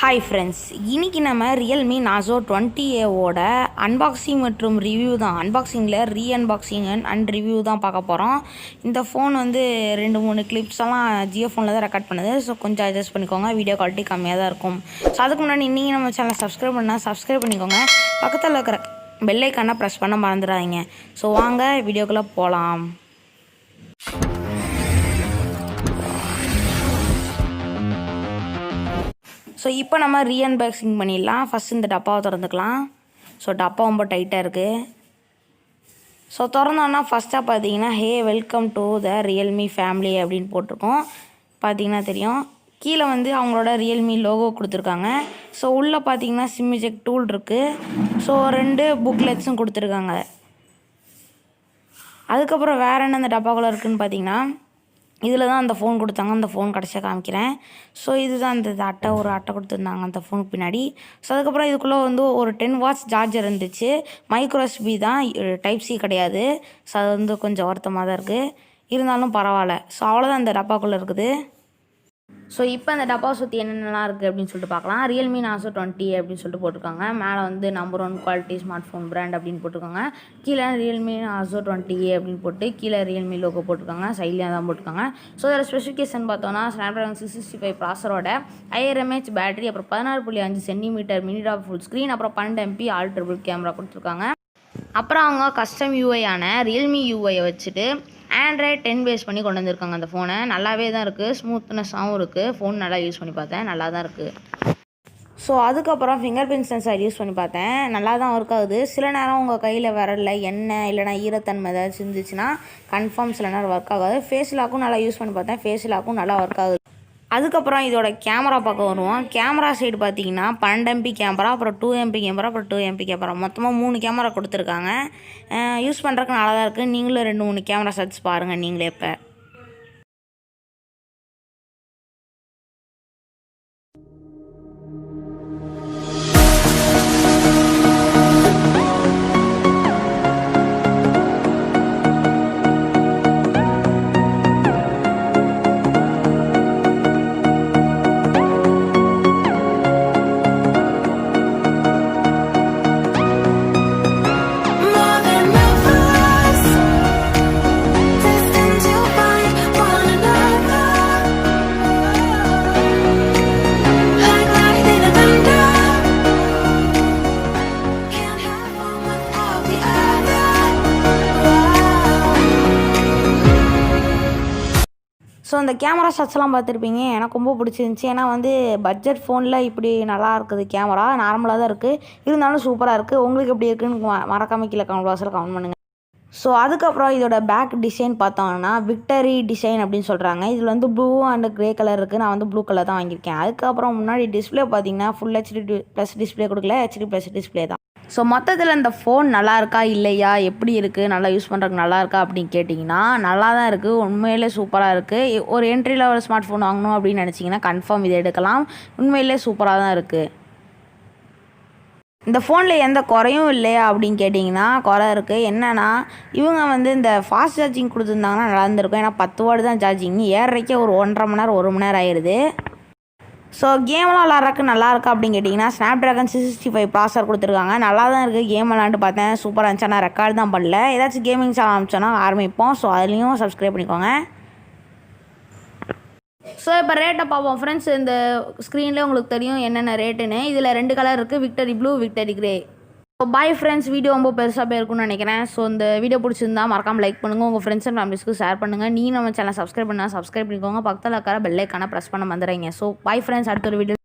Hi friends, இன்றைக்கி நம்ம Realme Narzo20aவோட unboxing மற்றும் ரிவ்யூ தான். அன்பாக்சிங்கில் ரீஅன்பாக்சிங் அண்ட் ரிவ்யூ தான் பார்க்க போகிறோம். இந்த ஃபோன் வந்து 2-3 கிளிப்ஸ் எல்லாம் ஜியோ ஃபோனில் தான் ரெக்கார்ட் பண்ணுது. ஸோ கொஞ்சம் அட்ஜஸ்ட் பண்ணிக்கோங்க, வீடியோ குவாலிட்டி கம்மியாக தான் இருக்கும். ஸோ அதுக்கு முன்னாடி நீங்கள் நம்ம சேனலை சப்ஸ்கிரைப் பண்ணால் சப்ஸ்கிரைப் பண்ணிக்கோங்க. பக்கத்தில் இருக்கிற பெல் ஐக்கானை ப்ரெஸ் பண்ண மறந்துடாதீங்க. ஸோ வாங்க வீடியோக்குள்ளே போகலாம். ஸோ இப்போ நம்ம ரீஅன்பாக்சிங் பண்ணிடலாம். ஃபஸ்ட் இந்த டப்பாவை திறந்துக்கலாம். ஸோ டப்பா ரொம்ப டைட்டாக இருக்குது. ஸோ திறந்தோன்னா ஃபஸ்ட்டாக பார்த்தீங்கன்னா welcome to the Realme family அப்படின்னு போட்டிருக்கோம். பார்த்தீங்கன்னா தெரியும். கீழே வந்து அவங்களோட ரியல்மி லோகோ கொடுத்துருக்காங்க. ஸோ உள்ளே பார்த்தீங்கன்னா சிம் எஜெக்ட் டூல் இருக்குது. ஸோ 2 புக்லெட்ஸும் கொடுத்துருக்காங்க. அதுக்கப்புறம் வேறு என்ன இந்த டப்பாக்குள்ளே இருக்குதுன்னு பார்த்தீங்கன்னா, இதில் தான் அந்த ஃபோன் கொடுத்தாங்க. அந்த ஃபோன் கடைசியாக காமிக்கிறேன். ஸோ இதுதான் அந்த ஒரு அட்டை கொடுத்துருந்தாங்க அந்த ஃபோனுக்கு பின்னாடி. ஸோ அதுக்கப்புறம் இதுக்குள்ளே வந்து ஒரு 10 வாட்ஸ் சார்ஜர் இருந்துச்சு. மைக்ரோ எஸ்பி தான், டைப் சி கிடையாது. ஸோ அது வந்து கொஞ்சம் வருத்தமாக தான் இருக்குது. இருந்தாலும் பரவாயில்ல. ஸோ அவ்வளோதான் இந்த டப்பாக்குள்ளே இருக்குது. ஸோ இப்போ அந்த டப்பாவை சுற்றி என்னென்னலாம் இருக்குது அப்படின்னு சொல்லிட்டு பார்க்கலாம். ரியல்மி Narzo20 அப்படின்னு சொல்லிட்டு போட்டிருக்காங்க. மேலே வந்து number 1 quality smart phone brand அப்படின்னு போட்டிருக்காங்க. கீழே ரியல்மி Narzo20a அப்படின்னு போட்டு கீழே ரியல்மி லோகோ போட்டிருக்காங்க. சைட்லேயே தான் போட்டிருக்காங்க. ஸோ அதோட ஸ்பெசிஃபிகேஷன் பார்த்தோன்னா ஸ்னாப்ட்ராகன் 665 ப்ராசரோட 5000 mAh பேட்டரி, அப்புறம் 16.5 centimetre mini top full screen, அப்புறம் 12 MP ஆல் ட்ரிபிள் கேமரா கொடுத்துருக்காங்க. அப்புறம் அவங்க கஸ்டம் யூஐயான ரியல்மி யூஐயை வச்சுட்டு ஆண்ட்ராய்ட் 10 பேஸ் பண்ணி கொண்டு வந்திருக்காங்க. அந்த ஃபோனை நல்லாவே தான் இருக்குது, ஸ்மூத்னஸாகவும் இருக்குது. ஃபோன் நல்லா யூஸ் பண்ணி பார்த்தேன், நல்லா தான் இருக்குது. ஸோ அதுக்கப்புறம் ஃபிங்கர் பிரிண்ட் சென்சார் யூஸ் பண்ணி பார்த்தேன், நல்லா தான் ஒர்க் ஆகுது. சில நேரம் உங்கள் கையில் வரல எண்ணெய் இல்லைனா ஈரத்தன்மை ஏதாச்சும் இருந்துச்சுன்னா கன்ஃபார்ம் சில நேரம் ஒர்க் ஆகாது. ஃபேஸ் லாக்கும் நல்லா யூஸ் பண்ணி பார்த்தேன், ஃபேஸ் லாக்கும் நல்லா ஒர்க் ஆகுது. அதுக்கப்புறம் இதோட கேமரா பார்க்க வருவோம். கேமரா சைடு பார்த்தீங்கன்னா 12 MP கேமரா, அப்புறம் 2 MP கேமரா, அப்புறம் 2 MP கேமரா, மொத்தமாக 3 கேமரா கொடுத்துருக்காங்க. யூஸ் பண்ணுறதுக்கு நல்லா தான் இருக்குது. நீங்களும் 2-3 கேமரா செட்ஸ் பாருங்கள் நீங்களே. இப்போ ஸோ இந்த கேமரா ஷாட்ஸ்லாம் பார்த்துருப்பீங்க, எனக்கு ரொம்ப பிடிச்சிருந்துச்சி. ஏன்னா வந்து பட்ஜெட் ஃபோனில் இப்படி நல்லா இருக்குது. கேமரா நார்மலாக தான் இருக்குது, இருந்தாலும் சூப்பராக இருக்குது. உங்களுக்கு எப்படி இருக்குதுன்னு மறக்காம கீழே கமெண்ட் பாக்ஸில் கமெண்ட் பண்ணுங்கள். ஸோ அதுக்கப்புறம் இதோட பேக் டிசைன் பார்த்தோம்னா விக்டரி டிசைன் அப்படின்னு சொல்கிறாங்க. இதில் வந்து ப்ளூ அண்ட் க்ரே கலர் இருக்குது. நான் வந்து ப்ளூ கலர் தான் வாங்கியிருக்கேன். அதுக்கப்புறம் முன்னாடி டிஸ்பிளே பார்த்தீங்கன்னா ஃபுல் HD+ டிஸ்பிளே கொடுக்கல, HD+ டிஸ்பிளே தான். ஸோ மொத்தத்தில் இந்த ஃபோன் நல்லா இருக்கா இல்லையா, எப்படி இருக்குது, நல்லா யூஸ் பண்ணுறதுக்கு நல்லா இருக்கா அப்படின்னு கேட்டிங்கன்னா நல்லா தான் இருக்குது. உண்மையிலே சூப்பராக இருக்குது. ஒரு என்ட்ரி லெவல் ஸ்மார்ட் ஃபோன் வாங்கணும் அப்படின்னு நினச்சிங்கன்னா கன்ஃபார்ம் இதை எடுக்கலாம். உண்மையிலே சூப்பராக தான் இருக்குது. இந்த ஃபோனில் எந்த குறையும் இல்லையா அப்படின்னு கேட்டிங்கன்னா குறை இருக்குது. என்னென்னா இவங்க வந்து இந்த ஃபாஸ்ட் சார்ஜிங் கொடுத்துருந்தாங்கன்னா நல்லா இருந்திருக்கும். ஏன்னா 10 வாட் தான் சார்ஜிங், ஏறரைக்கே ஒரு 1.5 மணி நேரம் 1 மணி நேரம் ஆயிடுது. ஸோ கேம்லாம் விளாட்றதுக்கு நல்லா இருக்கா அப்படின்னு கேட்டிங்கன்னா ஸ்னாப்ட்ராகன் 665 ப்ராசர் கொடுத்துருக்காங்க. நல்லா தான் இருக்குது. கேம் விளாண்டு பார்த்தேன், சூப்பராக இருந்துச்சு. நான் ரெக்கார்டு தான் பண்ணல. ஏதாச்சும் கேமிங் சேனல் ஆரம்பிச்சோன்னா ஆரம்பிப்போம். ஸோ அதுலேயும் சப்ஸ்கிரைப் பண்ணிக்கோங்க. ஸோ இப்போ ரேட்டை பார்ப்போம் ஃப்ரெண்ட்ஸ். இந்த ஸ்க்ரீனில் உங்களுக்கு தெரியும் என்னென்ன ரேட்டுன்னு. இதில் 2 கலர் இருக்குது, victory blue, victory grey. So bye friends, video ரொம்ப பெருசாக போயிருக்குன்னு நினைக்கிறேன். ஸோ இந்த வீடியோ பிடிச்சிருந்தா மறக்காமல் லைக் பண்ணுங்கள், உங்கள் ஃப்ரெண்ட்ஸ் அண்ட் ஃபேமிலிஸ்க்கு ஷேர் பண்ணுங்கள். நீங்கள் நம்ம சேனல் சப்ஸ்கிரைப் பண்ணால் சப்ஸ்கிரைப் பண்ணிக்கோங்க. பக்கத்தில் இருக்கிற பெல் ஐக்கானை ப்ரெஸ் பண்ண வந்துடுறீங்க. ஸோ பாய் ஃப்ரெண்ட்ஸ், அடுத்த ஒரு வீடியோ